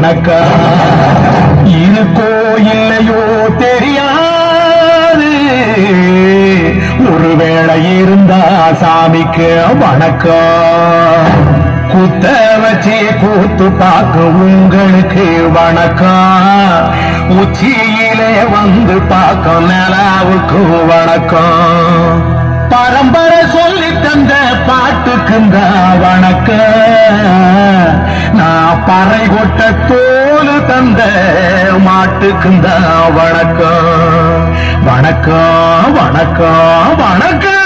வணக்கம். இருக்கோ இல்லையோ தெரியாது, ஒருவேளை இருந்தா சாமிக்கு வணக்கம். குத்த வச்சு கூத்து பார்க்க உங்களுக்கு வணக்கம். உச்சியிலே வந்து பார்க்க நிலாவுக்கு வணக்கம். பரம்பரை சொல்லி தந்த பாட்டுக்குந்த வணக்கம். நான் பறை கொட்ட தோல் தந்த மாட்டுக்குந்த வணக்கம். வணக்கம் வணக்கம் வணக்கம்.